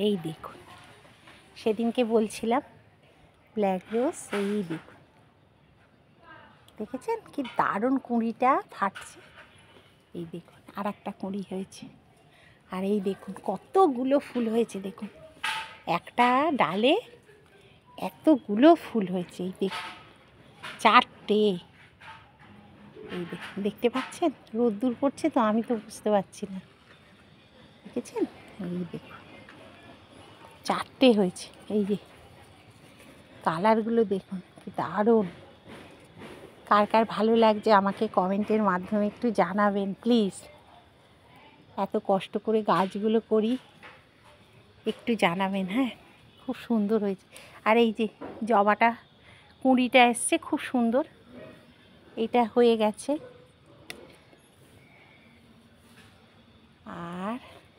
এই দেখুন, সেদিনকে বলছিলাম ব্ল্যাক রোজ, এই দেখুন, দেখেছেন কি দারুণ কুঁড়িটা ফাটছে। এই দেখুন আর একটা কুঁড়ি হয়েছে, আর এই দেখুন কতগুলো ফুল হয়েছে। দেখুন একটা ডালে এতগুলো ফুল হয়েছে। এই দেখুন 4টে। এই দেখুন, দেখতে পাচ্ছেন? রোদ্দুর পড়ছে তো আমি তো বুঝতে পারছি না, দেখেছেন? এই দেখুন 4টে হয়েছে। এই যে কালারগুলো দেখুন কি দারুণ। কার কার ভালো লাগছে আমাকে কমেন্টের মাধ্যমে একটু জানাবেন প্লিজ। এত কষ্ট করে গাছগুলো করি, একটু জানাবেন। হ্যাঁ, খুব সুন্দর হয়েছে। আর এই যে জবাটা কুঁড়িটা এসছে খুব সুন্দর, এটা হয়ে গেছে।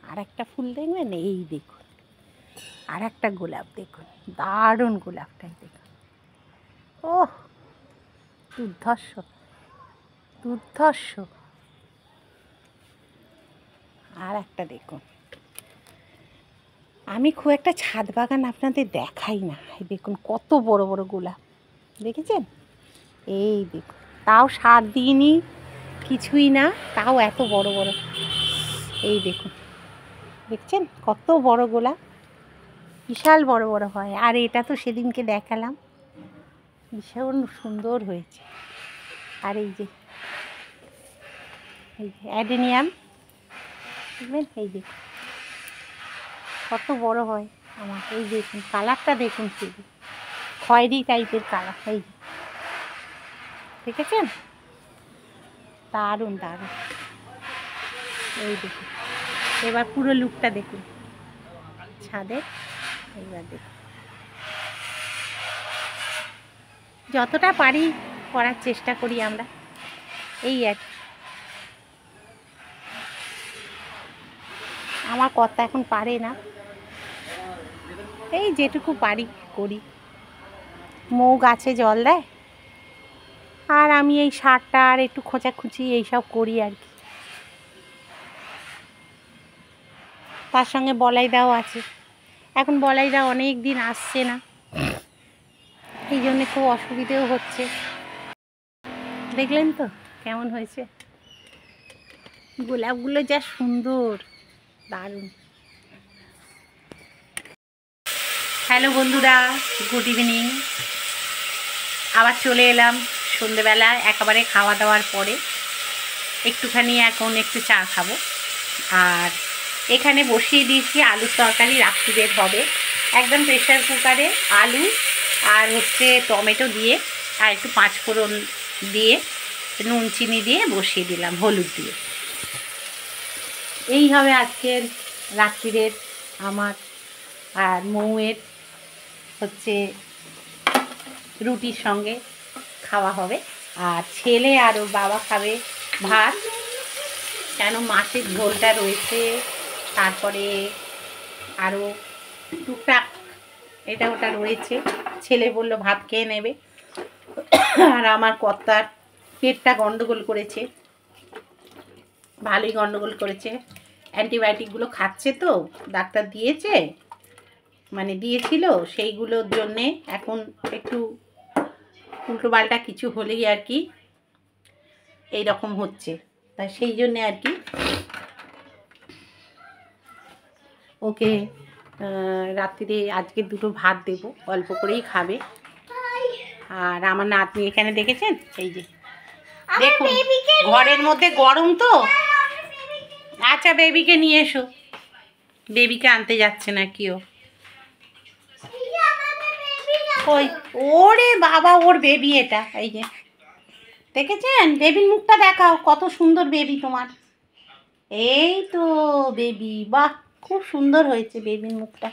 আর একটা ফুল দেখবেন, এই দেখুন আর একটা গোলাপ দেখুন, দারুণ গোলাপটাই দেখুন। ওহ, দুর্ধর্ষ দুর্ধর্ষ। আর একটা দেখুন, আমি খুব একটা ছাদ বাগান আপনাদের দেখাই না। এই দেখুন কত বড় বড় গোলাপ, দেখেছেন? এই দেখুন, তাও সার দিইনি, কিছুই না, তাও এত বড় বড়। এই দেখুন, দেখছেন কত বড় গোলাপ, বিশাল বড় বড় হয়। আর এটা তো সেদিনকে দেখালাম, ভীষণ সুন্দর হয়েছে। আর এই যে অ্যাডেনিয়াম দেখবেন, এই দেখুন কত বড় হয় আমার। এই দেখুন কালারটা দেখুন, শুধু খয়েরি টাইপের কালার। এই যে দেখেছেন, দারুণ দারুণ। এই দেখুন, এবার পুরো লুকটা দেখুন ছাদের। এইবার দেখুন, যতটা পারি করার চেষ্টা করি আমরা, এই আর কি। আমার কর্তা এখন পারে না, এই যেটুকু পারি করি। মৌ গাছে জল দেয়, আর আমি এই সারটা আর একটু খোঁচাখুচি এইসব করি আর কি। তার সঙ্গে বলাইদাও আছে। এখন বলাইদা অনেক দিন আসছে না, এই জন্যে খুব অসুবিধেও হচ্ছে। দেখলেন তো কেমন হয়েছে, গোলাপগুলো যা সুন্দর, দারুণ। হ্যালো বন্ধুরা, গুড ইভিনিং। আবার চলে এলাম সন্ধেবেলা, একেবারে খাওয়া দাওয়ার পরে একটুখানি এখন একটু চা খাবো। আর এখানে বসিয়ে দিয়েছি আলুর তরকারি, রাত্রিবের হবে। একদম প্রেশার কুকারে আলু আর টমেটো দিয়ে আর একটু পাঁচফোড়ন দিয়ে নুন চিনি দিয়ে বসিয়ে দিলাম, হলুদ দিয়ে। এই হবে আজকের রাত্রিরের আমার আর মৌয়ের রুটির সঙ্গে খাওয়া হবে। আর ছেলে আর ওর বাবা খাবে ভাত, কেন মাছের ঝোলটা রয়েছে, তারপরে আরও টুকটাক এটা ওটা রয়েছে। ছেলে বলল ভাত খেয়ে নেবে। আর আমার কর্তার পেটটা গন্ডগোল করেছে, ভালোই গন্ডগোল করেছে। অ্যান্টিবায়োটিকগুলো খাচ্ছে তো, ডাক্তার দিয়েছে, মানে দিয়েছিল, সেইগুলোর জন্যে এখন একটু উল্টোপাল্টা কিছু হলেই আর কি এই রকম হচ্ছে। তাই সেই জন্যে আর কি ওকে রাত্রিরে আজকে দুটো ভাত দেব, অল্প করেই খাবে। আর আমার নাতনি এখানে দেখেছেন, এই যে দেখুন, ঘরের মধ্যে গরম তো। আচ্ছা বেবিকে নিয়ে এসো, বেবিকে আনতে যাচ্ছে না কি ও? ওই ওরে বাবা, ওর বেবি এটা। এই যে দেখেছেন, বেবির মুখটা দেখাও, কত সুন্দর বেবি তোমার। এই তো বেবি, বাহ খুব সুন্দর হয়েছে বেবির মুখটা।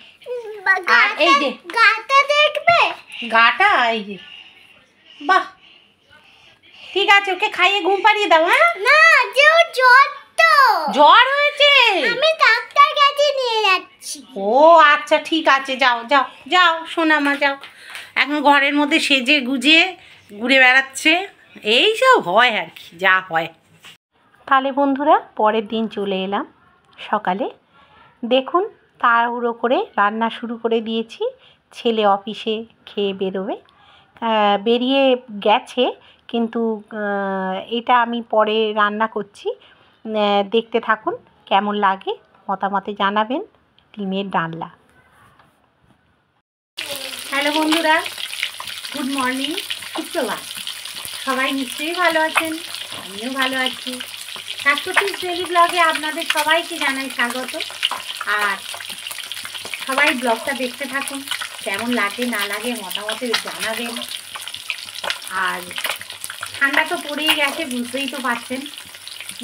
আর এই যে গাটা দেখবে, গাটা এই যে, বাহ ঠিক আছে, ওকে খাইয়ে ঘুম পাড়িয়ে দাও। হ্যাঁ না, যে জ্বর, তো জ্বর হয়েছে, আমি ডাক্তার কাছে নিয়ে যাচ্ছি। ও আচ্ছা ঠিক আছে, যাও যাও যাও সোনামা যাও। এখন ঘরের মধ্যে সেজে গুজে ঘুরে বেড়াচ্ছে, এই সব হয় আর কি, যা হয়। তাহলে বন্ধুরা, পরের দিন চলে এলাম সকালে। দেখুন তাড়াহুড়ো করে রান্না শুরু করে দিয়েছি। ছেলে অফিসে খেয়ে বেরোবে, বেরিয়ে গেছে, কিন্তু এটা আমি পরে রান্না করছি। দেখতে থাকুন, কেমন লাগে মতামতে জানাবেন। ডিমের ডালনা। হ্যালো বন্ধুরা, গুড মর্নিং, সুপ্রভাত। সবাই নিশ্চয়ই ভালো আছেন, আমিও ভালো আছি। শাশ্বতীর ডেইলি ব্লগে আপনাদের সবাইকে জানাই স্বাগত। আর সবাই ব্লগটা দেখতে থাকুন, কেমন লাগে না লাগে মতামতে জানাবেন। আর ঠান্ডা তো পড়েই গেছে, বুঝতেই তো পারছেন।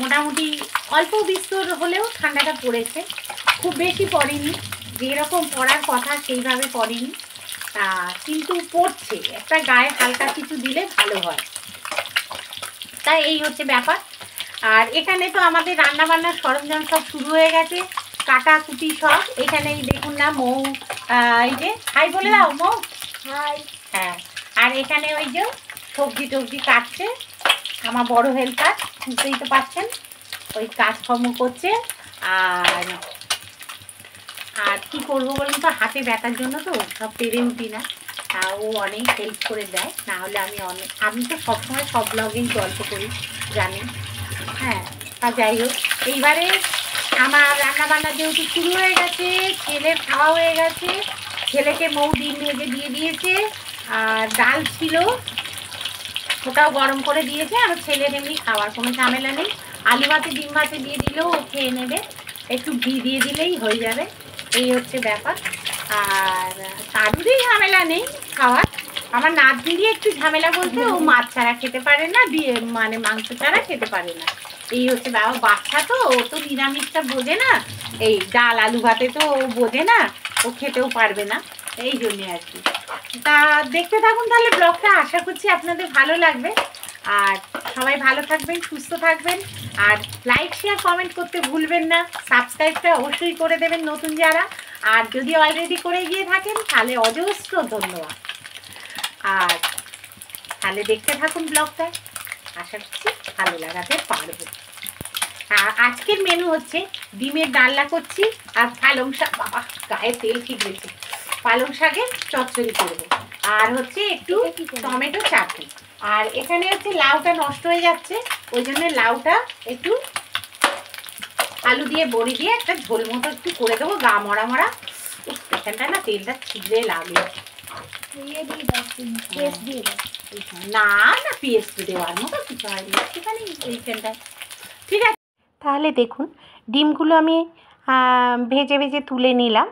মোটামুটি অল্প বিস্তর হলেও ঠান্ডাটা পড়েছে, খুব বেশি পড়েনি, যেরকম পড়ার কথা সেইভাবে পড়েনি, তা কিন্তু পড়ছে। একটা গায়ে হালকা কিছু দিলে ভালো হয়, তাই এই হচ্ছে ব্যাপার। আর এখানে তো আমাদের রান্নাবান্নার সরঞ্জাম সব শুরু হয়ে গেছে, কাটাকুটি সব। এখানেই দেখুন না মৌ, এই যে হাই বলে দাও মৌ। হাই। হ্যাঁ, আর এখানে ওই যে সবজি টবজি কাটছে আমার বড় হেল্পার, বুঝতেই তো পারছেন, ওই কাজকর্ম করছে। আর আর কী করবো বলুন তো, হাতে ব্যথার জন্য তো সব পেরে উঠি না, ও অনেক হেল্প করে দেয়, না হলে আমি তো সবসময় সব ব্লগেই গল্প করি জানি। হ্যাঁ, আর যাই হোক, এইবারে আমার রান্নাবান্না যেহেতু শুরু হয়ে গেছে, ছেলের খাওয়া হয়ে গেছে, ছেলেকে মৌ ডিম ভেজে দিয়ে দিয়েছে, আর ডাল ছিল ওটাও গরম করে দিয়েছে। আর ছেলের এমনি খাওয়ার কোনো ঝামেলা নেই, আলু ভাতে ডিম ভাতে দিয়ে দিলেও ও খেয়ে নেবে, একটু ঘি দিয়ে দিলেই হয়ে যাবে, এই হচ্ছে ব্যাপার। আর কারুরই ঝামেলা নেই খাওয়ার। আমার নাতনিরই একটু ঝামেলা বলতে, ও মাছ ছাড়া খেতে পারে না, মানে মাংস ছাড়া খেতে পারে না, এই হচ্ছে ব্যাপার। বাচ্চা তো, ও তো নিরামিষটা বোঝে না, এই ডাল আলু ভাতে তো ও বোঝে না, ও খেতেও পারবে না, এই জন্যে আর কি। তা দেখতে থাকুন তাহলে ব্লগটা, আশা করছি আপনাদের ভালো লাগবে। আর সবাই ভালো থাকবেন, সুস্থ থাকবেন, আর লাইক শেয়ার কমেন্ট করতে ভুলবেন না। সাবস্ক্রাইবটা অবশ্যই করে দেবেন নতুন যারা, আর যদি অলরেডি করে গিয়ে থাকেন তাহলে অজস্র ধন্যবাদ। আর তাহলে দেখতে থাকুন ব্লগটা, আশা করছি ভালো লাগাতে পারবো। আজকের মেনু হচ্ছে ডিমের ডালনা করছি, আর পালং শাক, বাবা গায়ে তেল ঠিক হয়েছে, পালং শাকের চচ্চড়ি করবো, আর হচ্ছে একটু টমেটো চাটনি। আর এখানে হচ্ছে লাউটা নষ্ট হয়ে যাচ্ছে, ওই জন্য লাউটা একটু আলু দিয়ে বড়ি দিয়ে একটা ঝোল মতো একটু করে দেবো, গা মরা মরা। এখানটা না তেলটা ছিঁড়ে লাগলো, না না পেস্ট দেওয়ার মতো কিছু হয়নি একটুখানি এইখানটায়, ঠিক আছে। তাহলে দেখুন, ডিমগুলো আমি ভেজে ভেজে তুলে নিলাম।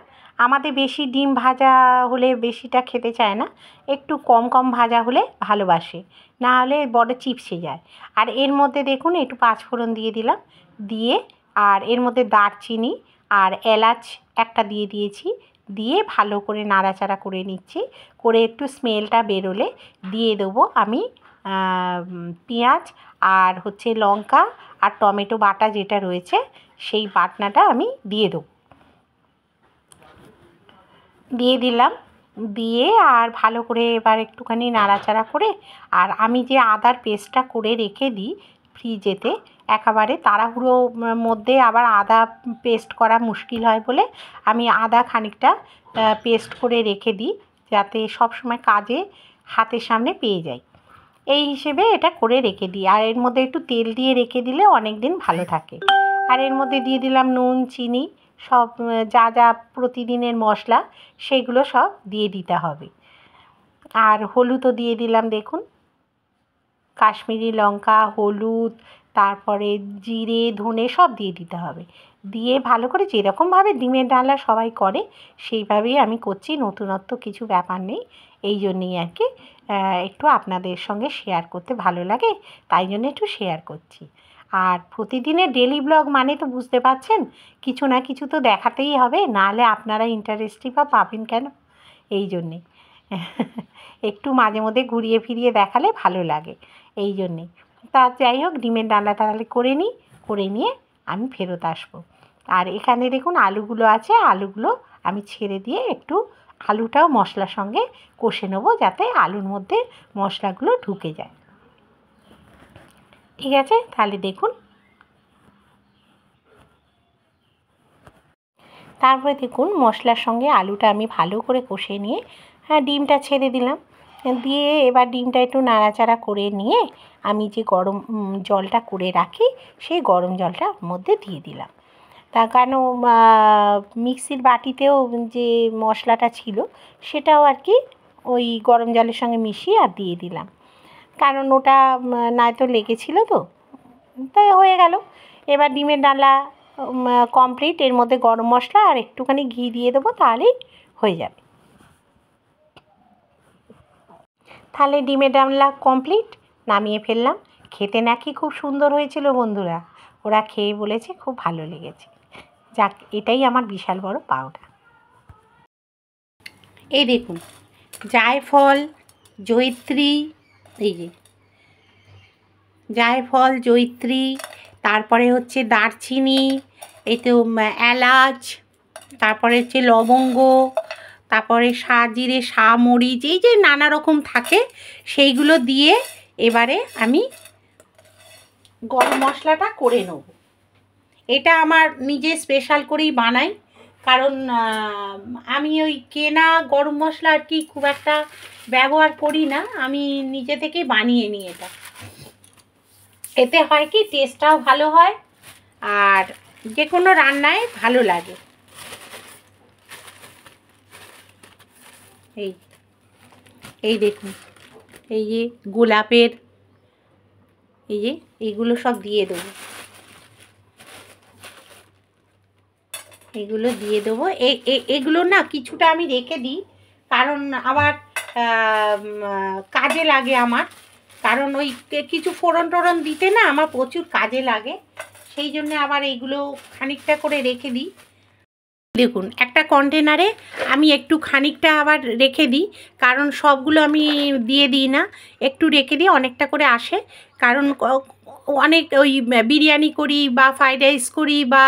আমাদের বেশি ডিম ভাজা হলে বেশিটা খেতে চায় না, একটু কম কম ভাজা হলে ভালোবাসে, না হলে বড় চিপসে যায়। আর এর মধ্যে দেখুন একটু পাঁচফোড়ন দিয়ে দিলাম, দিয়ে আর এর মধ্যে দারচিনি আর এলাচ একটা দিয়ে দিয়েছি, দিয়ে ভালো করে নাড়াচাড়া করে নিচ্ছি, করে একটু স্মেলটা বেরোলে দিয়ে দেবো আমি পেঁয়াজ আর হচ্ছে লঙ্কা আর টমেটো বাটা যেটা রয়েছে সেই বাটনাটা আমি দিয়ে দেবো, দিয়ে দিলাম, দিয়ে আর ভালো করে এবার একটুখানি নাড়াচাড়া করে, আর আমি যে আদার পেস্টটা করে রেখে দিই ফ্রিজেতে, একেবারে তাড়াহুড়োর মধ্যে আবার আদা পেস্ট করা মুশকিল হয় বলে আমি আদা খানিকটা পেস্ট করে রেখে দিই, যাতে সব সময় কাজে হাতের সামনে পেয়ে যাই, এই হিসেবে এটা করে রেখে দিই। আর এর মধ্যে একটু তেল দিয়ে রেখে দিলে অনেক দিন ভালো থাকে। আর এর মধ্যে দিয়ে দিলাম নুন, চিনি, সব যা যা প্রতিদিনের মশলা সেগুলো সব দিয়ে দিতে হবে। আর হলুদও দিয়ে দিলাম, দেখুন কাশ্মীরি লঙ্কা, হলুদ, তারপরে জিরে ধনে সব দিয়ে দিতে হবে, দিয়ে ভালো করে যেরকমভাবে ডিমের ডালনা সবাই করে সেইভাবেই আমি করছি, নতুনত্ব কিছু ব্যাপার নেই, এই জন্যেই আর কি একটু আপনাদের সঙ্গে শেয়ার করতে ভালো লাগে, তাই জন্য একটু শেয়ার করছি। আর প্রতিদিনের ডেলি ব্লগ মানে তো বুঝতে পারছেন, কিছু না কিছু তো দেখাতেই হবে, নাহলে আপনারা ইন্টারেস্টই বা পাবেন কেন, এই জন্যে একটু মাঝে মধ্যে ঘুরিয়ে ফিরিয়ে দেখালে ভালো লাগে, এই জন্যে। তা যাই হোক, ডিমের ডালনাটা তাহলে করে নিই, করে নিয়ে আমি ফেরত আসবো। আর এখানে দেখুন আলুগুলো আছে, আলুগুলো আমি ছেড়ে দিয়ে একটু আলুটাও মশলার সঙ্গে কষে নেবো, যাতে আলুর মধ্যে মশলাগুলো ঢুকে যায়, ঠিক আছে। তাহলে দেখুন, তারপরে দেখুন মশলার সঙ্গে আলুটা আমি ভালো করে কষে নিয়ে ডিমটা ছেড়ে দিলাম, দিয়ে এবার ডিমটা একটু নাড়াচাড়া করে নিয়ে আমি যে গরম জলটা করে রাখি সেই গরম জলটা ওর মধ্যে দিয়ে দিলাম। তার কারণ মিক্সির বাটিতেও যে মশলাটা ছিল সেটাও আর কি ওই গরম জলের সঙ্গে মিশিয়ে আর দিয়ে দিলাম, কারণ ওটা নয়তো লেগেছিল তো, তাই হয়ে গেল। এবার ডিমের ডালনা কমপ্লিট, এর মধ্যে গরম মশলা আর একটুখানি ঘি দিয়ে দেবো, তাহলেই হয়ে যাবে। তাহলে ডিমের ডালনা কমপ্লিট, নামিয়ে ফেললাম। খেতে নাকি খুব সুন্দর হয়েছিল বন্ধুরা, ওরা খেয়ে বলেছে খুব ভালো লেগেছে। যাক, এটাই আমার বিশাল বড় পাওনা। এই দেখুন জায়ফল, জয়িত্রী, এই যে জায়ফল, জয়িত্রী, তারপরে হচ্ছে দারচিনি, এই তো এলাচ, তারপরে হচ্ছে লবঙ্গ, তারপরে জিরে, মরিচ, এই যে নানা রকম থাকে সেইগুলো দিয়ে এবারে আমি গরম মশলাটা করে নেব। এটা আমার নিজে স্পেশাল করেই বানাই, কারণ আমি ওই কেনা গরম মশলা আর কি খুব একটা ব্যবহার করি না, আমি নিজে থেকেই বানিয়ে নিই এটা। এতে হয় কি টেস্টটাও ভালো হয় আর যে কোনো রান্নায় ভালো লাগে। এই এই দেখুন, এই যে গোলাপের, এই যে এইগুলো সব দিয়ে দেবো, এগুলো দিয়ে দেবো। এগুলো না কিছুটা আমি রেখে দিই, কারণ আবার কাজে লাগে আমার, কারণ ওই কিছু ফোড়ন টোড়ন দিতে না আমার প্রচুর কাজে লাগে, সেই জন্য আবার এইগুলো খানিকটা করে রেখে দিই। দেখুন একটা কন্টেনারে আমি একটু খানিকটা আবার রেখে দিই, কারণ সবগুলো আমি দিয়ে দিই না, একটু রেখে দিই, অনেকটা করে আসে। কারণ অনেক ওই বিরিয়ানি করি বা ফ্রাইড রাইস করি বা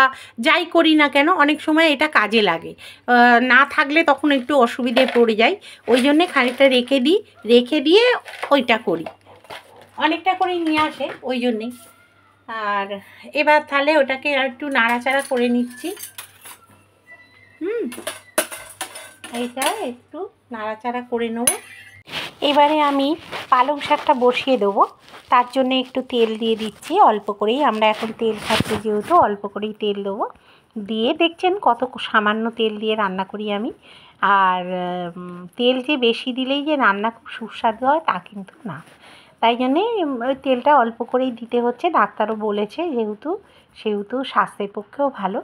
যাই করি না কেন, অনেক সময় এটা কাজে লাগে, না থাকলে তখন একটু অসুবিধে পড়ে যায়, ওই জন্যে খানিকটা রেখে দিই, রেখে দিয়ে ওইটা করি, অনেকটা করেই নিয়ে আসে ওই জন্যেই। আর এবার তাহলে ওটাকে একটু নাড়াচাড়া করে নিচ্ছি। এইটা একটু নাড়াচাড়া করে নেব। এবারে আমি পালং শাকটা বসিয়ে দেবো, তার জন্য একটু তেল দিয়ে দিচ্ছি, অল্প করেই, আমরা এখন তেল খাচ্ছি যেহেতু অল্প করেই তেল দেবো। দিয়ে দেখছেন কত সামান্য তেল দিয়ে রান্না করি আমি, আর তেল যে বেশি দিলেই যে রান্না খুব সুস্বাদু হয় তা কিন্তু না, তাই জন্যে ওই তেলটা অল্প করেই দিতে হচ্ছে, ডাক্তারও বলেছে সেহেতু স্বাস্থ্যের পক্ষেও ভালো।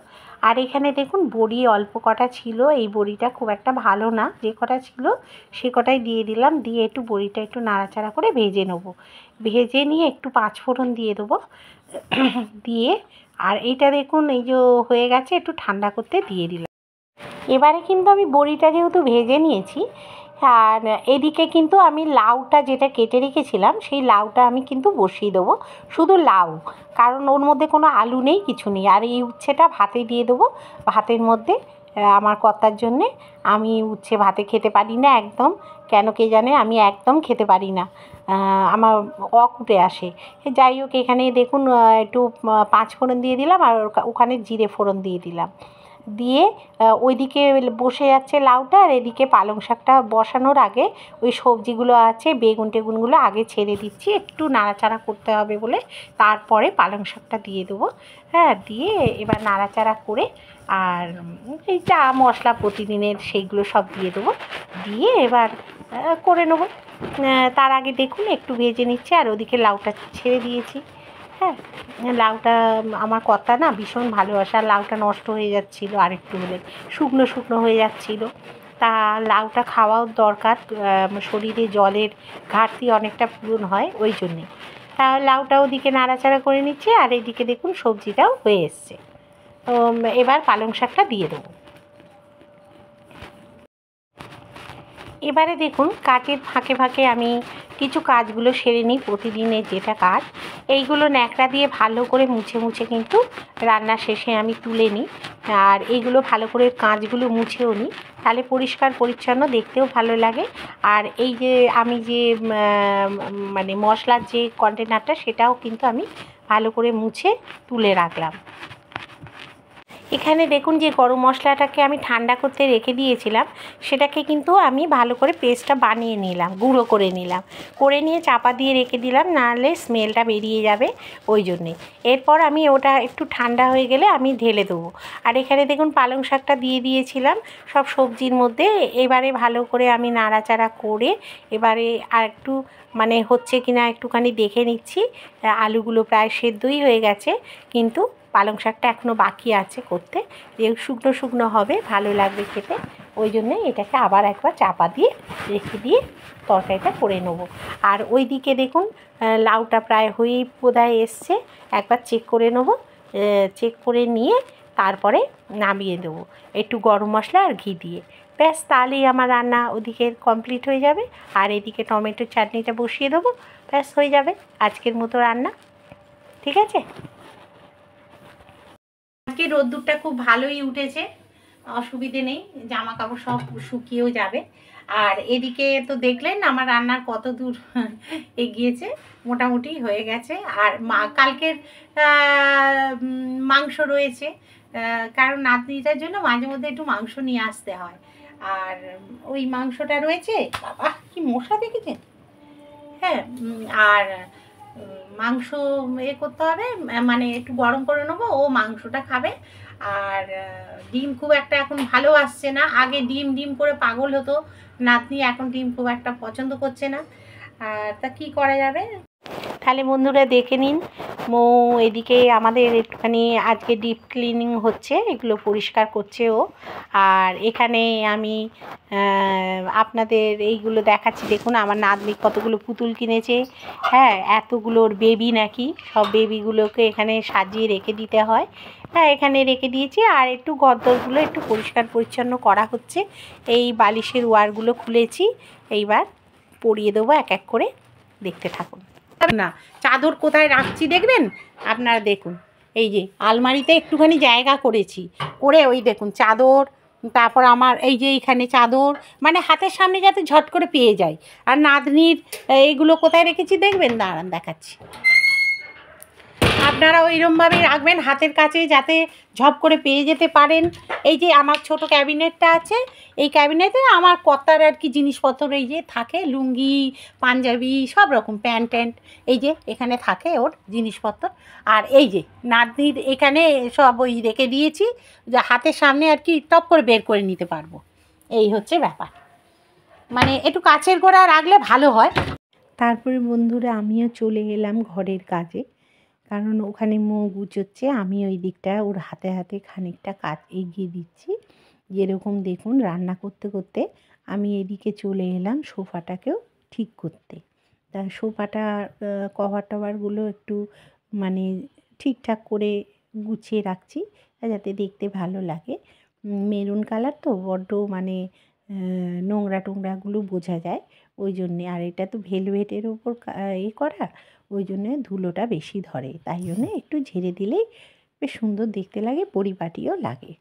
আর এখানে দেখুন বড়ি অল্প কটা ছিল, এই বড়িটা খুব একটা ভালো না, যে কটা ছিল সে কটাই দিয়ে দিলাম, দিয়ে একটু বড়িটা একটু নাড়াচাড়া করে ভেজে নেব, ভেজে নিয়ে একটু পাঁচফোড়ন দিয়ে দেবো, দিয়ে আর এইটা দেখুন এই যে হয়ে গেছে, একটু ঠান্ডা করতে দিয়ে দিলাম। এবারে কিন্তু আমি বড়িটা যেহেতু ভেজে নিয়েছি, আর এদিকে কিন্তু আমি লাউটা যেটা কেটে রেখেছিলাম সেই লাউটা আমি কিন্তু বসিয়ে দেবো, শুধু লাউ, কারণ ওর মধ্যে কোনো আলু নেই, কিছু নেই। আর এই উচ্ছেটা ভাতে দিয়ে দেবো, ভাতের মধ্যে আমার কর্তার জন্যে, আমি উচ্ছে ভাতে খেতে পারি না একদম, কেন কে জানে, আমি একদম খেতে পারি না, আমার উঠে আসে। যাই হোক, এখানে দেখুন একটু পাঁচফোড়ন দিয়ে দিলাম আর ওখানে জিরে ফোড়ন দিয়ে দিলাম, দিয়ে ওইদিকে বসে যাচ্ছে লাউটা, আর এদিকে পালং শাকটা বসানোর আগে ওই সবজিগুলো আছে, বেগুন টেগুনগুলো আগে ছেড়ে দিচ্ছি, একটু নাড়াচাড়া করতে হবে বলে, তারপরে পালং শাকটা দিয়ে দেবো। হ্যাঁ, দিয়ে এবার নাড়াচাড়া করে আর এই যা মশলা প্রতিদিনের সেইগুলো সব দিয়ে দেবো, দিয়ে এবার করে নেবো। তার আগে দেখুন একটু ভেজে নিচ্ছে, আর ওদিকে লাউটা ছেড়ে দিয়েছি। হ্যাঁ, লাউটা আমার কর্তা না ভীষণ ভালোবাসে, আর লাউটা নষ্ট হয়ে যাচ্ছিলো, আর একটু হলে শুকনো শুকনো হয়ে যাচ্ছিলো, তা লাউটা খাওয়াও দরকার, শরীরে জলের ঘাটতি অনেকটা পূরণ হয় ওই জন্যে। তা লাউটা ওদিকে নাড়াচাড়া করে নিচ্ছে, আর এদিকে দেখুন সবজিটাও হয়ে এসছে, তো এবার পালং শাকটা দিয়ে দেবো। এবারে দেখুন কাজের ফাঁকে ফাঁকে আমি কিছু কাজগুলো সেরে নিই, প্রতিদিনের যেটা কাজ, এইগুলো ন্যাকড়া দিয়ে ভালো করে মুছে মুছে কিন্তু রান্না শেষে আমি তুলে নিই, আর এইগুলো ভালো করে কাঁচগুলো মুছেও নিই, তাহলে পরিষ্কার পরিচ্ছন্ন দেখতেও ভালো লাগে। আর এই যে আমি যে মানে মশলার যে কন্টেনারটা সেটাও কিন্তু আমি ভালো করে মুছে তুলে রাখলাম। এখানে দেখুন যে গরম মশলাটাকে আমি ঠান্ডা করতে রেখে দিয়েছিলাম, সেটাকে কিন্তু আমি ভালো করে পেস্টটা বানিয়ে নিলাম, গুঁড়ো করে নিলাম, করে নিয়ে চাপা দিয়ে রেখে দিলাম, নাহলে স্মেলটা বেরিয়ে যাবে ওই জন্যে। এরপর আমি ওটা একটু ঠান্ডা হয়ে গেলে আমি ঢেলে দেবো। আর এখানে দেখুন পালং শাকটা দিয়ে দিয়েছিলাম সব সবজির মধ্যে। এবারে ভালো করে আমি নাড়াচাড়া করে এবারে আর একটু মানে হচ্ছে কিনা একটুখানি দেখে নিচ্ছি। আলুগুলো প্রায় সেদ্ধই হয়ে গেছে, কিন্তু পালং শাকটা এখনও বাকি আছে করতে, যে শুকনো শুকনো হবে, ভালো লাগবে খেতে। ওই জন্যে এটাকে আবার একবার চাপা দিয়ে রেখে দিয়ে তরকারিটা করে নেবো। আর ওই দিকে দেখুন লাউটা প্রায় হয়েই বোধহয় এসছে, একবার চেক করে নেবো। চেক করে নিয়ে তারপরে নামিয়ে দেবো একটু গরম মশলা আর ঘি দিয়ে। ব্যাস, তাহলেই আমার রান্না ওদিকে কমপ্লিট হয়ে যাবে। আর এদিকে টমেটোর চাটনিটা বসিয়ে দেবো, ব্যাস হয়ে যাবে আজকের মতো রান্না। ঠিক আছে। আজকে রোদ্দুরটা খুব ভালোই উঠেছে, অসুবিধে নেই, জামা কাপড় সব শুকিয়েও যাবে। আর এদিকে তো দেখলেন আমার রান্নার কত দূর এগিয়েছে, মোটামুটি হয়ে গেছে। আর কালকের মাংস রয়েছে, কারণ নাতনিটার জন্য মাঝে মধ্যে একটু মাংস নিয়ে আসতে হয়। আর ওই মাংসটা রয়েছে, বাবা কি মশা দেখেছেন। হ্যাঁ, আর মাংস করতে হবে, মানে একটু গরম করে নেবো, ও মাংসটা খাবে। আর ডিম খুব একটা এখন ভালো আসছে না, আগে ডিম ডিম করে পাগল হতো নাতনি, এখন ডিম খুব একটা পছন্দ করছে না। তা কি করা যাবে। তাহলে বন্ধুরা দেখে নিন, মৌ এদিকে আমাদের একটুখানি আজকে ডিপ ক্লিনিং হচ্ছে, এগুলো পরিষ্কার করছে ও। আর এখানে আমি আপনাদের এইগুলো দেখাচ্ছি, দেখুন আমার নাতনি কতগুলো পুতুল কিনেছে। হ্যাঁ, এতগুলোর বেবি নাকি, সব বেবিগুলোকে এখানে সাজিয়ে রেখে দিতে হয়। হ্যাঁ, এখানে রেখে দিয়েছি। আর একটু গদ্দরগুলো একটু পরিষ্কার পরিচ্ছন্ন করা হচ্ছে। এই বালিশের ওয়ারগুলো খুলেছি, এইবার পরিয়ে দেবো এক এক করে, দেখতে থাকুন। না, চাদর কোথায় রাখছি দেখবেন আপনারা, দেখুন এই যে আলমারিতে একটুখানি জায়গা করেছি, করে ওই দেখুন চাদর, তারপর আমার এই যে এইখানে চাদর, মানে হাতের সামনে যাতে ঝট করে পেয়ে যায়। আর নাতনির এইগুলো কোথায় রেখেছি দেখবেন, দাঁড়ান দেখাচ্ছি। আপনারা ওইরকমভাবেই রাখবেন হাতের কাছে, যাতে ঝপ করে পেয়ে যেতে পারেন। এই যে আমার ছোট ক্যাবিনেটটা আছে, এই ক্যাবিনেটে আমার কর্তার আর কি জিনিসপত্র এই যে থাকে, লুঙ্গি, পাঞ্জাবি, সব রকম প্যান্ট ট্যান্ট এই যে এখানে থাকে ওর জিনিসপত্র। আর এই যে নাতনির এখানে সব ওই রেখে দিয়েছি, যে হাতের সামনে আর কি টপ করে বের করে নিতে পারবো। এই হচ্ছে ব্যাপার, মানে একটু কাছের গোড়া রাখলে ভালো হয়। তারপরে বন্ধুরা আমিও চলে এলাম ঘরের কাজে, কারণ ওখানে মৌ গুছোচ্ছে, আমি ওই দিকটা ওর হাতে হাতে খানিকটা কাজ এগিয়ে দিচ্ছি। যেরকম দেখুন রান্না করতে করতে আমি এদিকে চলে এলাম সোফাটাকেও ঠিক করতে। তা সোফাটার কভার টভারগুলো একটু মানে ঠিকঠাক করে গুছিয়ে রাখছি, যাতে দেখতে ভালো লাগে। মেরুন কালার তো বড্ড মানে নোংরা টোংরাগুলো বোঝা যায়, ওই জন্যে। আর এটা তো ভেলভেটের ওপর করা, ওই জন্যে ধুলোটা বেশি ধরে, তাই জন্যে একটু ঝেড়ে দিলেই বেশ সুন্দর দেখতে লাগে, পরিপাটিও লাগে।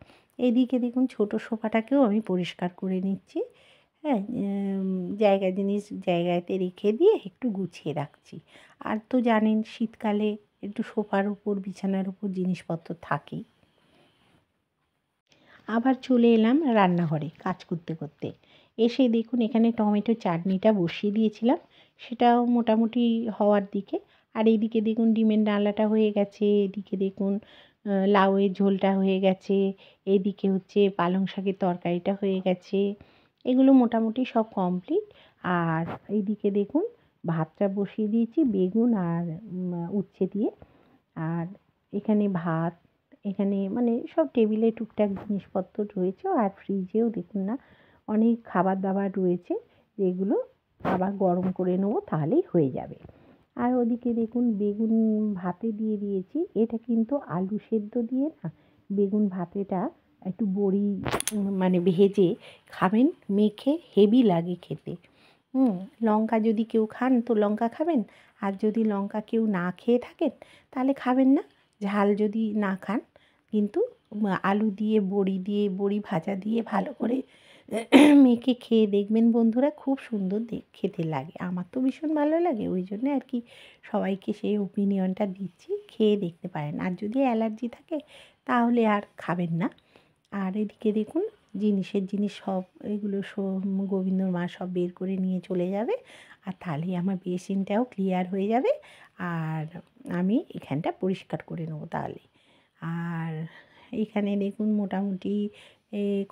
এদিকে দেখুন ছোটো সোফাটাকেও আমি পরিষ্কার করে নিচ্ছি। হ্যাঁ, জায়গা জিনিস জায়গাতে রেখে দিয়ে একটু গুছিয়ে রাখছি। আর তো জানেন শীতকালে একটু সোফার উপর বিছানার উপর জিনিসপত্র থাকেই। আবার চলে এলাম রান্নাঘরে কাজ করতে করতে। এসে দেখুন এখানে টমেটো চাটনিটা বসিয়ে দিয়েছিলাম, সেটাও মোটামুটি হওয়ার দিকে। আর এইদিকে দেখুন ডিমের ডালনাটা হয়ে গেছে, এদিকে দেখুন লাউয়ের ঝোলটা হয়ে গেছে, এদিকে হচ্ছে পালং শাকের তরকারিটা হয়ে গেছে। এগুলো মোটামুটি সব কমপ্লিট। আর এইদিকে দেখুন ভাতটা বসিয়ে দিয়েছি বেগুন আর উচ্ছে দিয়ে। আর এখানে ভাত, এখানে মানে সব টেবিলে টুকটাক জিনিসপত্র রয়েছে। আর ফ্রিজেও দেখুন না অনেক খাবার দাবার রয়েছে, যেগুলো আবার গরম করে নেবো, তাহলেই হয়ে যাবে। আর ওদিকে দেখুন বেগুন ভাতে দিয়ে দিয়েছি, এটা কিন্তু আলু সেদ্ধ দিয়ে না বেগুন ভাতেটা একটু বড়ি মানে ভেজে খাবেন, মেখে হেভি লাগে খেতে। লঙ্কা যদি কেউ খান তো লঙ্কা খাবেন, আর যদি লঙ্কা কেউ না খেয়ে থাকেন তাহলে খাবেন না, ঝাল যদি না খান। কিন্তু আলু দিয়ে বড়ি ভাজা দিয়ে ভালো করে মেখে খেয়ে দেখবেন বন্ধুরা, খুব সুন্দর খেতে লাগে। আমার তো ভীষণ ভালো লাগে, ওই জন্য আর কি সবাইকে সেই ওপিনিয়নটা দিচ্ছি, খেয়ে দেখতে পারেন। আর যদি অ্যালার্জি থাকে তাহলে আর খাবেন না। আর এদিকে দেখুন জিনিস সব এগুলো গোবিন্দর মা সব বের করে নিয়ে চলে যাবে, আর তাহলেই আমার বেসিনটাও ক্লিয়ার হয়ে যাবে, আর আমি এখানটা পরিষ্কার করে নেবো তাহলে। আর এখানে দেখুন মোটামুটি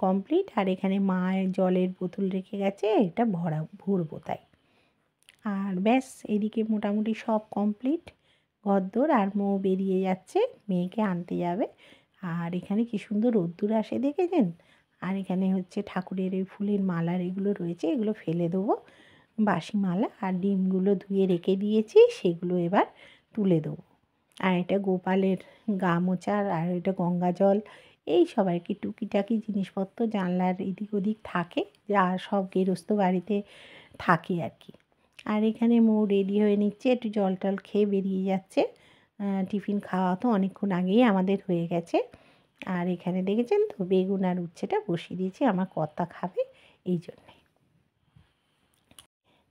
কমপ্লিট। আর এখানে মা জলের বোতল রেখে গেছে, এটা ভরবো তাই। আর ব্যাস এদিকে মোটামুটি সব কমপ্লিট ঘরদোর। আর মৌ বেরিয়ে যাচ্ছে, মেয়েকে আনতে যাবে। আর এখানে কি সুন্দর রোদ্দুর আসে দেখেছেন। আর এখানে হচ্ছে ঠাকুরের এই ফুলের মালার এগুলো রয়েছে, এগুলো ফেলে দেবো, বাসি মালা। আর ডিমগুলো ধুয়ে রেখে দিয়েছি, সেগুলো এবার তুলে দেবো। আর এটা গোপালের গা মোচার, আর এটা গঙ্গা জল, এই সব আর কি টুকিটাকি জিনিসপত্র জানলার এদিক ওদিক থাকে, যা সব গেরস্ত বাড়িতে থাকে আর কি। আর এখানে মৌ রেডি হয়ে নিচ্ছে, একটু জল টল খেয়ে বেরিয়ে যাচ্ছে। টিফিন খাওয়া তো অনেকক্ষণ আগেই আমাদের হয়ে গেছে। আর এখানে দেখেছেন তো বেগুন আর উচ্ছেটা বসিয়ে দিয়েছি, আমার কর্তা খাবে এই জন্যে।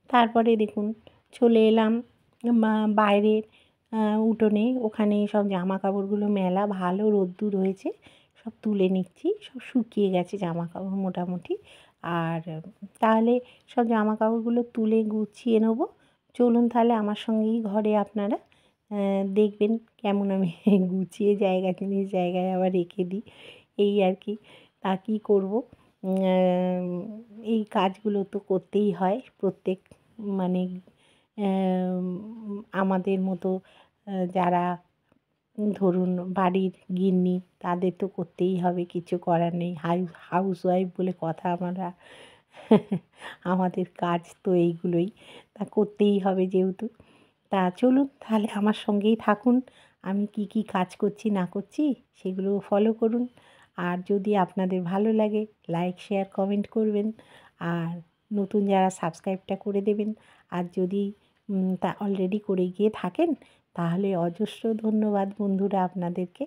তারপরে দেখুন চলে এলাম বাইরের উঠোনে, ওখানে সব জামা কাপড়গুলো মেলা, ভালো রোদ্দুর হয়েছে, সব তুলে নিচ্ছি, সব শুকিয়ে গেছে জামা কাপড় মোটামুটি। আর তাহলে সব জামা কাপড়গুলো তুলে গুছিয়ে নেবো। চলুন তাহলে আমার সঙ্গেই ঘরে, আপনারা দেখবেন কেমন আমি গুছিয়ে জায়গায় আবার রেখে দিই, এই আর কি। তা কী করবো, এই কাজগুলো তো করতেই হয় প্রত্যেক মানে আমাদের মতো যারা ধরুন বাড়ির গিন্নি, তাদের তো করতেই হবে, কিছু করার নেই। হাউসওয়াইফ বলে কথা, আমাদের কাজ তো এইগুলোই, তা করতেই হবে যেহেতু। তা চলুন তাহলে আমার সঙ্গেই থাকুন, আমি কি কি কাজ করছি না করছি সেগুলো ফলো করুন। আর যদি আপনাদের ভালো লাগে লাইক শেয়ার কমেন্ট করবেন, আর নতুন যারা সাবস্ক্রাইবটা করে দেবেন। আর যদি তা অলরেডি করে গিয়ে থাকেন তাহলে অজস্র ধন্যবাদ বন্ধুরা আপনাদেরকে।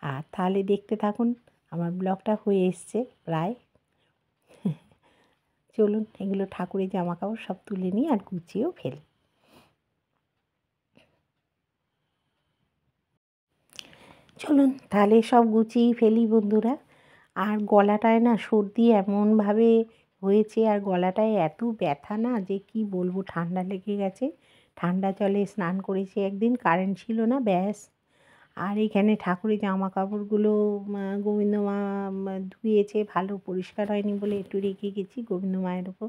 আর তাহলে দেখতে থাকুন, আমার ব্লগটা হয়ে এসছে প্রায়। চলুন এগুলো ঠাকুরের জামা কাপড় সব তুলে নিই আর গুছিয়েও ফেলি। চলুন তাহলে সব গুছিয়েই ফেলি বন্ধুরা। আর গলাটায় না সর্দি এমনভাবে হয়েছে, আর গলাটায় এত ব্যথা না যে কি বলবো, ঠান্ডা লেগে গেছে। ঠান্ডা জলে স্নান করেছি একদিন, কারেন্ট ছিল না, ব্যাস। আর এখানে ঠাকুরের জামা কাপড়গুলো গোবিন্দ মা ধুয়েছে, ভালো পরিষ্কার হয়নি বলে একটু রেখে গেছি গোবিন্দ মায়ের ওপর,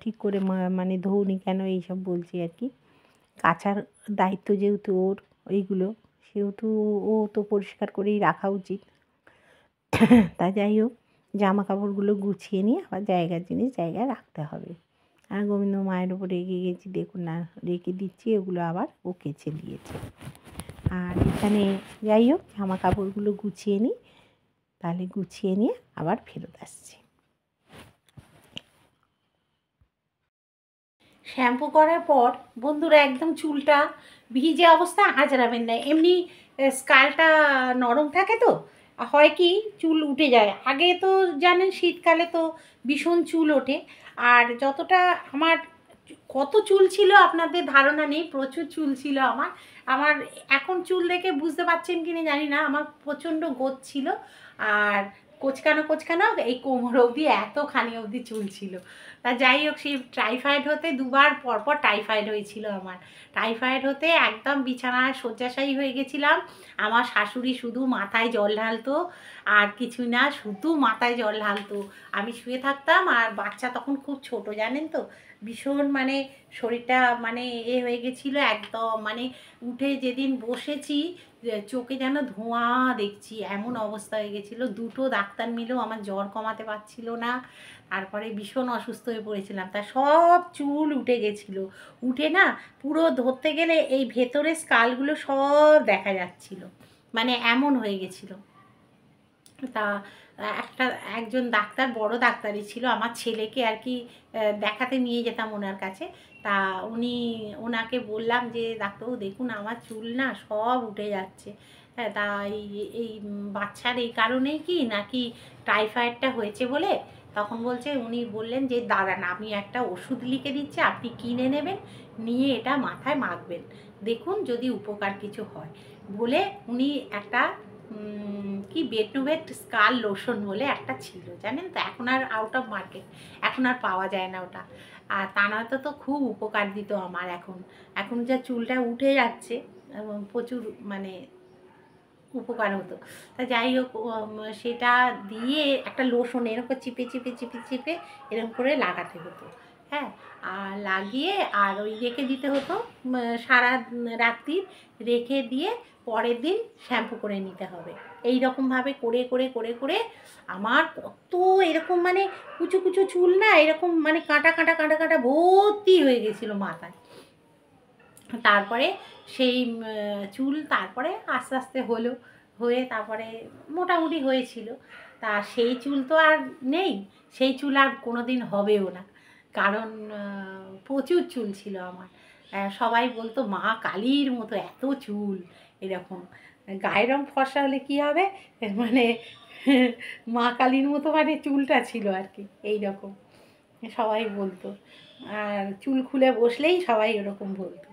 ঠিক করে মানে ধোউনি কেন এইসব বলছি আর কি। কাচার দায়িত্ব যেহেতু ওর ওইগুলো, সেহেতু ও তো পরিষ্কার করেই রাখা উচিত। তা যাই হোক, জামা কাপড়গুলো গুছিয়ে নিয়ে আবার জায়গার জিনিস জায়গায় রাখতে হবে। আর গোবিন্দ মায়ের ওপর রেখে গেছি, দেখুন না রেখে দিচ্ছি, এগুলো আবার ও কেচে দিয়েছে। আর এখানে যাই হোক জামা কাপড়গুলো গুছিয়ে নিই, তাহলে গুছিয়ে নিয়ে আবার ফেরত আসছি। শ্যাম্পু করার পর বন্ধুরা একদম চুলটা ভিজে অবস্থা আঁচড়াবেন না, এমনি স্কালটা নরম থাকে তো হয় কি চুল উঠে যায়। আগে তো জানেন শীতকালে তো ভীষণ চুল ওঠে, আর যতটা আমার কত চুল ছিল আপনাদের ধারণা নেই, প্রচুর চুল ছিল আমার। আমার এখন চুল দেখে বুঝতে পারছেন কি না জানি না, আমার প্রচণ্ড গোছ ছিল, আর কোচকানো এই কোমর অবধি এতখানি অবধি চুল ছিল। তা যাই হোক, সেই টাইফয়েড হতে দুবার পরপর টাইফয়েড হয়েছিল আমার। টাইফয়েড হতে একদম বিছানায় শয্যাশায়ী হয়ে গেছিলাম। আমার শাশুড়ি শুধু মাথায় জল ঢালতো, আর কিছু না, শুধু মাথায় জল ঢালতো। আমি শুয়ে থাকতাম, আর বাচ্চা তখন খুব ছোট জানেন তো, ভীষণ মানে শরীরটা মানে হয়ে গেছিলো একদম, মানে উঠে যেদিন বসেছি চোখে যেন ধোঁয়া দেখছি, এমন অবস্থা হয়ে গেছিলো। দুটো ডাক্তার মিলেও আমার জ্বর কমাতে পারছিল না। তারপরে ভীষণ অসুস্থ হয়ে পড়েছিলাম, তা সব চুল উঠে গেছিলো। উঠে না পুরো ধরতে গেলে এই ভেতরের স্কালগুলো সব দেখা যাচ্ছিলো, মানে এমন হয়ে গেছিলো। তা একজন ডাক্তার, বড় ডাক্তারই ছিল, আমার ছেলেকে আর কি দেখাতে নিয়ে যেতাম ওনার কাছে। তা ওনাকে বললাম যে ডাক্তারবাবু দেখুন আমার চুল না সব উঠে যাচ্ছে। হ্যাঁ, তা এই বাচ্চার এই কারণেই কি নাকি টাইফয়েডটা হয়েছে বলে, তখন উনি বললেন যে দাঁড়ান আমি একটা ওষুধ লিখে দিচ্ছি, আপনি কিনে নেবেন, নিয়ে এটা মাথায় মাখবেন, দেখুন যদি উপকার কিছু হয় বলে উনি একটা কি বেটুভেট স্কার লোশন বলে একটা ছিল, জানেন তো? এখন আর আউট অফ মার্কেট, এখন আর পাওয়া যায় না ওটা। আর তা নয়তো তো খুব উপকার দিত আমার। এখন যা চুলটা উঠে যাচ্ছে, প্রচুর মানে উপকার হতো। তা যাই হোক, সেটা দিয়ে একটা লোশন এরকম চিপে চিপে চিপে চিপে এরকম করে লাগাতে হতো। হ্যাঁ, আর লাগিয়ে আর ওই রেখে দিতে হতো, সারা রাত্রি রেখে দিয়ে পরের দিন শ্যাম্পু করে নিতে হবে। এই রকমভাবে করে করে করে করে আমার কত এরকম মানে কুচু কুচু চুল না, এরকম মানে কাঁটা কাঁটা কাঁটা কাঁটা ভর্তি হয়ে গেছিলো মাথায়। তারপরে সেই চুল তারপরে আস্তে আস্তে হয়ে তারপরে মোটামুটি হয়েছিল। তা সেই চুল তো আর নেই, সেই চুল আর কোনো দিন হবেও না, কারণ প্রচুর চুল ছিল আমার। সবাই বলতো মা কালীর মতো এত চুল, এরকম। গায়ের রং ফর্সা হলে কী হবে, মানে মা কালীর মতো মানে চুলটা ছিল আর কি, এই রকম সবাই বলতো। আর চুল খুলে বসলেই সবাই ওরকম বলতো।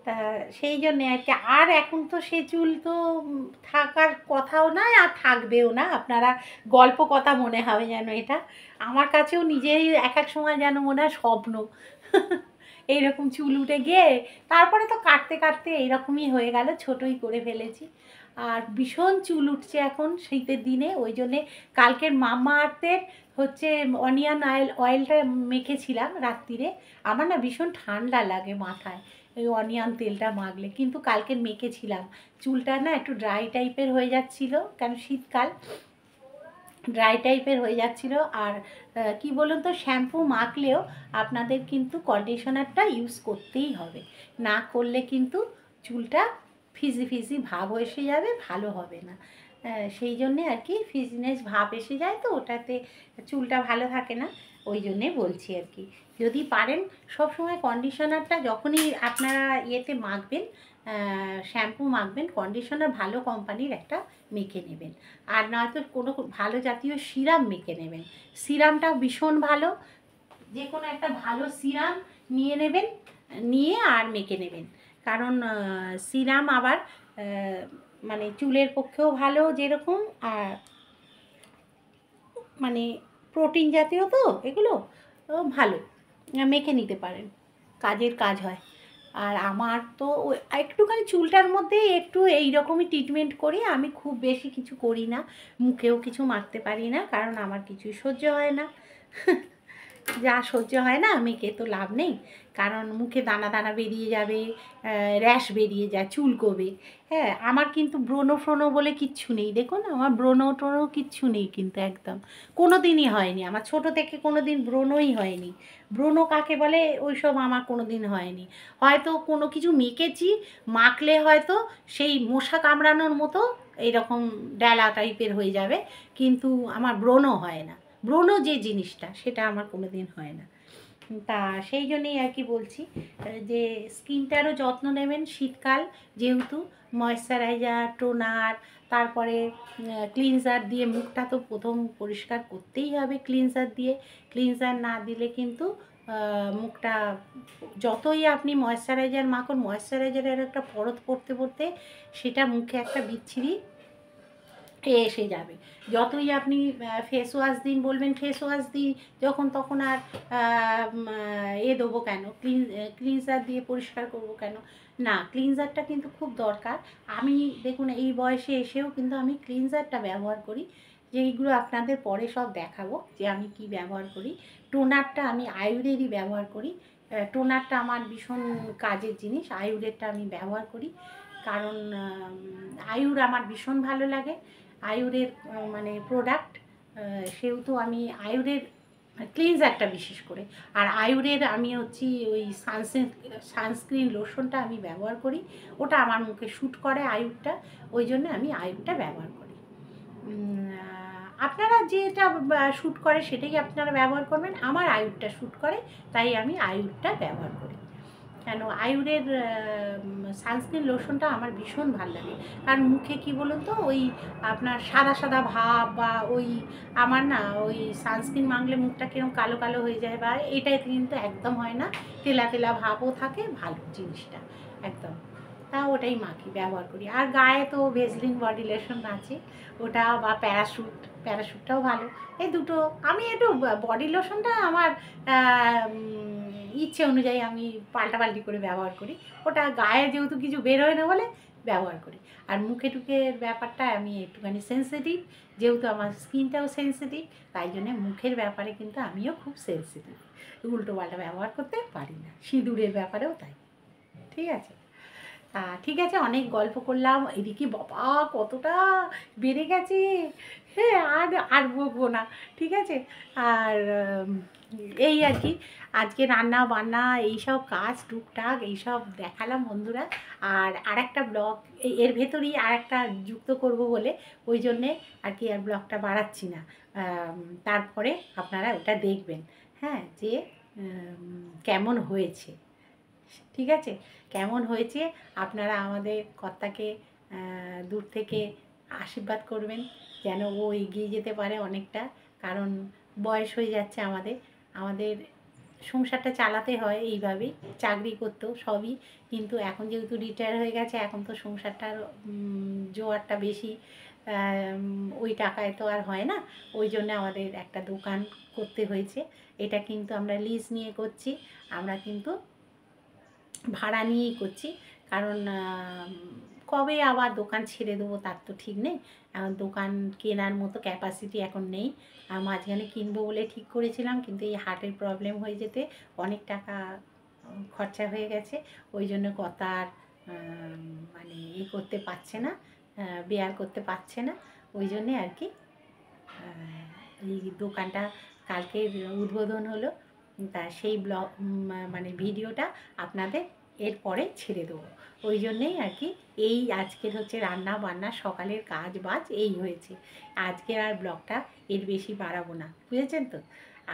তা সেই জন্যে আর কি। আর এখন তো সে চুল তো থাকার কথাও নয়, আর থাকবেও না। আপনারা গল্প কথা মনে হবে যেন এটা। আমার কাছেও নিজেই এক এক সময় যেন মনে হয় স্বপ্ন। এইরকম চুল উঠে গিয়ে তারপরে তো কাটতে কাটতে এইরকমই হয়ে গেল, ছোটোই করে ফেলেছি। আর ভীষণ চুল উঠছে এখন শীতের দিনে, ওই জন্যে কালকের মাম্মা আর্থের হচ্ছে অনিয়ন অয়েলটা মেখেছিলাম রাত্রিরে। আমার না ভীষণ ঠান্ডা লাগে মাথায় ওই অনিয়ন তেলটা মাখলে, কিন্তু কালকে মেখেছিলাম। চুলটা না একটু ড্রাই টাইপের হয়ে যাচ্ছিলো, কেন শীতকাল, ড্রাই টাইপের হয়ে যাচ্ছিলো। আর কি বলুন তো, শ্যাম্পু মাখলেও আপনাদের কিন্তু কন্ডিশনারটা ইউজ করতেই হবে, না করলে কিন্তু চুলটা ফিজি ফিজি ভাব এসে যাবে, ভালো হবে না। সেই জন্যে আর কি, ফিজিনেস ভাব এসে যায় তো ওটাতে, চুলটা ভালো থাকে না। ওই জন্যে বলছি আর কি, যদি পারেন সবসময় কন্ডিশনারটা যখনই আপনারা ইয়েতে মাখবেন, শ্যাম্পু মাখবেন, কন্ডিশনার ভালো কোম্পানির একটা মেখে নেবেন। আর নয়তো কোনো ভালো জাতীয় সিরাম মেখে নেবেন। সিরামটা ভীষণ ভালো, যে কোনো একটা ভালো সিরাম নিয়ে নেবেন, নিয়ে আর মেখে নেবেন। কারণ সিরাম আবার মানে চুলের পক্ষেও ভালো যেরকম, আর মানে প্রোটিন জাতীয় তো এগুলো ভালো, মেখে নিতে পারেন, কাজের কাজ হয়। আর আমার তো একটুখানি চুলটার মধ্যে একটু এই রকমই ট্রিটমেন্ট করি আমি, খুব বেশি কিছু করি না, মুখেও কিছু মাখতে পারি না, কারণ আমার কিছুই সহ্য হয় না। যা সহ্য হয় না মেখে তো লাভ নেই, কারণ মুখে দানা দানা বেরিয়ে যাবে, র্যাশ বেরিয়ে যায়, চুলকোবে। হ্যাঁ, আমার কিন্তু ব্রণ ফ্রণ বলে কিচ্ছু নেই, দেখুন আমার ব্রণ ট্রণ কিচ্ছু নেই কিন্তু, একদম কোনো দিনই হয়নি আমার, ছোটো থেকে কোনো দিন ব্রণই হয়নি। ব্রণ কাকে বলে ওইসব আমার কোনো দিন হয়নি। হয়তো কোনো কিছু মেখেছি, মাখলে হয়তো সেই মশা কামড়ানোর মতো এইরকম ডেলা টাইপের হয়ে যাবে, কিন্তু আমার ব্রণ হয় না। ব্রণ যে জিনিসটা সেটা আমার কোনো দিন হয় না। তা সেই জন্যেই আর কি বলছি যে স্কিনটারও যত্ন নেবেন শীতকাল যেহেতু, ময়েশ্চারাইজার, টোনার, তারপরে ক্লিনজার দিয়ে মুখটা তো প্রথম পরিষ্কার করতেই হবে ক্লিনজার দিয়ে। ক্লিনজার না দিলে কিন্তু মুখটা যতই আপনি ময়েশ্চারাইজার মাখুন, ময়েশ্চারাইজারের একটা পরত পড়তে পড়তে সেটা মুখে একটা বিচ্ছিরি এসে যাবে। যতই আপনি ফেস ওয়াশ দিন, বলবেন ফেস ওয়াশ দিই যখন তখন, আর দেবো কেন, ক্লিনজার দিয়ে পরিষ্কার করবো কেন? না, ক্লিনজারটা কিন্তু খুব দরকার। আমি দেখুন এই বয়সে এসেও কিন্তু আমি ক্লিনজারটা ব্যবহার করি, যেইগুলো আপনাদের পরে সব দেখাবো যে আমি কি ব্যবহার করি। টোনারটা আমি আয়ুরেরই ব্যবহার করি, টোনারটা আমার ভীষণ কাজের জিনিস, আয়ুরেরটা আমি ব্যবহার করি, কারণ আয়ুর আমার ভীষণ ভালো লাগে, আয়ুরের মানে প্রোডাক্ট, সেহেতু আমি আয়ুরের ক্লিনজারটা বিশেষ করে, আর আয়ুরের আমি হচ্ছি ওই সানস্ক্রিন লোশনটা আমি ব্যবহার করি, ওটা আমার মুখে শ্যুট করে আয়ুরটা, ওই জন্য আমি আয়ুরটা ব্যবহার করি। আপনারা যেটা শ্যুট করে সেটাই আপনারা ব্যবহার করবেন, আমার আয়ুরটা শ্যুট করে তাই আমি আয়ুরটা ব্যবহার করি। কেন আয়ুরের সানস্ক্রিন লোশনটা আমার ভীষণ ভালো লাগে, কারণ মুখে কি বলুন তো ওই আপনার সাদা সাদা ভাব, বা ওই আমার না ওই সানস্ক্রিন মাখলে মুখটা কিরকম কালো কালো হয়ে যায়, বা এটাই কিন্তু একদম হয় না, তেলা তেলা ভাবও থাকে, ভালো জিনিসটা একদম। তা ওটাই মাখি, ব্যবহার করি। আর গায়ে তো ভেসলিন বডি লোশন আছে, ওটা বা প্যারাশুটটাও ভালো। এই দুটো আমি একটু বডি লোশনটা আমার ইচ্ছে অনুযায়ী আমি পাল্টাপাল্টি করে ব্যবহার করি। ওটা গায়ে যেহেতু কিছু বেরোয় না বলে ব্যবহার করি। আর মুখে টুকের ব্যাপারটা আমি একটুখানি সেন্সিটিভ, যেহেতু আমার স্কিনটাও সেন্সিটিভ, তাই জন্যে মুখের ব্যাপারে কিন্তু আমিও খুব সেন্সিটিভ, উল্টো পাল্টা ব্যবহার করতে পারি না। সিঁদুরের ব্যাপারেও তাই। ঠিক আছে, ঠিক আছে, অনেক গল্প করলাম। এদিকে বাবা কতটা বেড়ে গেছে, হ্যাঁ আর বকবো না, ঠিক আছে। আর এই আর কি, আজকে রান্না বান্না এইসব কাজ টুকটাক এইসব দেখালাম বন্ধুরা। আর আরেকটা ব্লগ এর ভেতরেই আরেকটা যুক্ত করব বলে ওই জন্যে আর কি আর ব্লগটা বাড়াচ্ছি না। তারপরে আপনারা ওটা দেখবেন, হ্যাঁ, যে কেমন হয়েছে, ঠিক আছে, কেমন হয়েছে। আপনারা আমাদের কর্তাকে দূর থেকে আশীর্বাদ করবেন যেন ও এগিয়ে যেতে পারে অনেকটা, কারণ বয়স হয়ে যাচ্ছে আমাদের সংসারটা চালাতে হয় এইভাবেই, চাকরি করতেও সবই, কিন্তু এখন যেহেতু রিটায়ার হয়ে গেছে এখন তো সংসারটার জোয়ারটা বেশি, ওই টাকায় তো আর হয় না। ওই জন্য আমাদের একটা দোকান করতে হয়েছে। এটা কিন্তু আমরা লিজ নিয়ে করছি, আমরা কিন্তু ভাড়া নিয়েই করছি, কারণ কবে আবার দোকান ছেড়ে দেবো তার তো ঠিক নেই। দোকান কেনার মতো ক্যাপাসিটি এখন নেই। মাঝখানে কিনবো বলে ঠিক করেছিলাম, কিন্তু এই হার্টের প্রবলেম হয়ে যেতে অনেক টাকা খরচা হয়ে গেছে। ওই জন্য কথা আর মানে করতে পারছে না, বেয়ার করতে পারছে না। ওই জন্যে আর কি এই দোকানটা কালকে উদ্বোধন হলো, তা সেই ব্লগ মানে ভিডিওটা আপনাদের এরপরে ছেড়ে দেবো। ওই জন্যেই আর কি এই আজকের হচ্ছে রান্না বান্না সকালের কাজ বাজ এই হয়েছে। আজকের আর ব্লগটা এর বেশি বাড়াবো না, বুঝেছেন তো।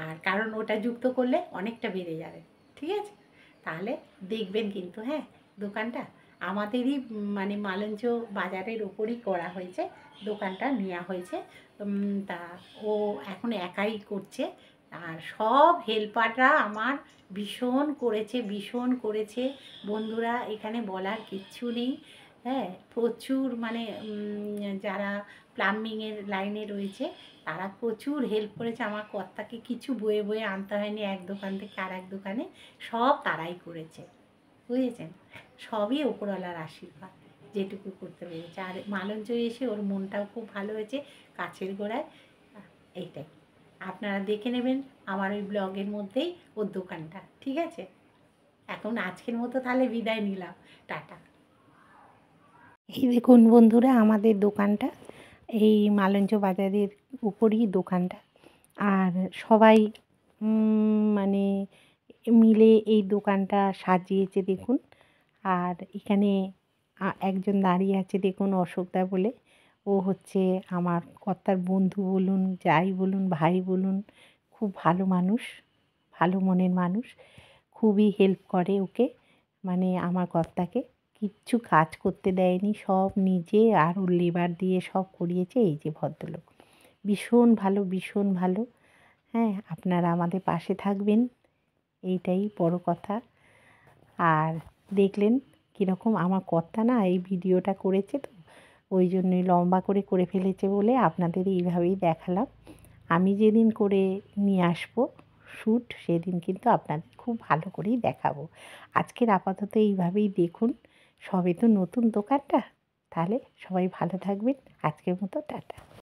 আর কারণ ওটা যুক্ত করলে অনেকটা বেড়ে যাবে, ঠিক আছে। তাহলে দেখবেন কিন্তু, হ্যাঁ, দোকানটা আমাদেরই মানে মালঞ্চ বাজারের ওপরই করা হয়েছে, দোকানটা নেওয়া হয়েছে। তা ও এখন একাই করছে, আর সব হেল্পাররা আমার ভীষণ করেছে বন্ধুরা, এখানে বলার কিচ্ছু নেই। হ্যাঁ, প্রচুর মানে যারা প্লাম্বিংয়ের লাইনে রয়েছে তারা প্রচুর হেল্প করেছে। আমার কর্তাকে কিছু বয়ে বয়ে আনতে হয়নি এক দোকান থেকে আর এক দোকানে, সব তারাই করেছে, বুঝেছেন। সবই ওপরওয়ালার আশীর্বাদ, যেটুকু করতে পেরেছে। আর মালঞ্চ এসে ওর মনটাও খুব ভালো হয়েছে, কাছের গোড়ায়। এইটাই আপনারা দেখে নেবেন আমার ওই ব্লগের মধ্যেই ওর দোকানটা, ঠিক আছে। এখন আজকের মতো তাহলে বিদায় নিলাম, টাটা। এই দেখুন বন্ধুরা আমাদের দোকানটা, এই মালঞ্চ বাজারের উপরই দোকানটা। আর সবাই মানে মিলে এই দোকানটা সাজিয়েছে দেখুন। আর এখানে একজন দাঁড়িয়ে আছে দেখুন, অশোকদা বলে। ও হচ্ছে আমার কর্তার বন্ধু বলুন, যাই বলুন, ভাই বলুন, খুব ভালো মানুষ, ভালো মনের মানুষ, খুবই হেল্প করে ওকে, মানে আমার কর্তাকে কিচ্ছু কাজ করতে দেয়নি, সব নিজে আর ওর লেবার দিয়ে সব করিয়েছে। এই যে ভদ্রলোক ভীষণ ভালো। হ্যাঁ, আপনারা আমাদের পাশে থাকবেন, এইটাই বড় কথা। আর দেখলেন কীরকম আমার কর্তা না এই ভিডিওটা করেছে, তো ওই জন্যই লম্বা করে ফেলেছে বলে আপনাদের এইভাবেই দেখালাম। আমি যেদিন করে নিয়ে আসবো শ্যুট, সেদিন কিন্তু আপনাদের খুব ভালো করেই দেখাবো। আজকের আপাতত এইভাবেই দেখুন, সবে তো নতুন দোকানটা। তাহলে সবাই ভালো থাকবেন, আজকের মতো টাটা।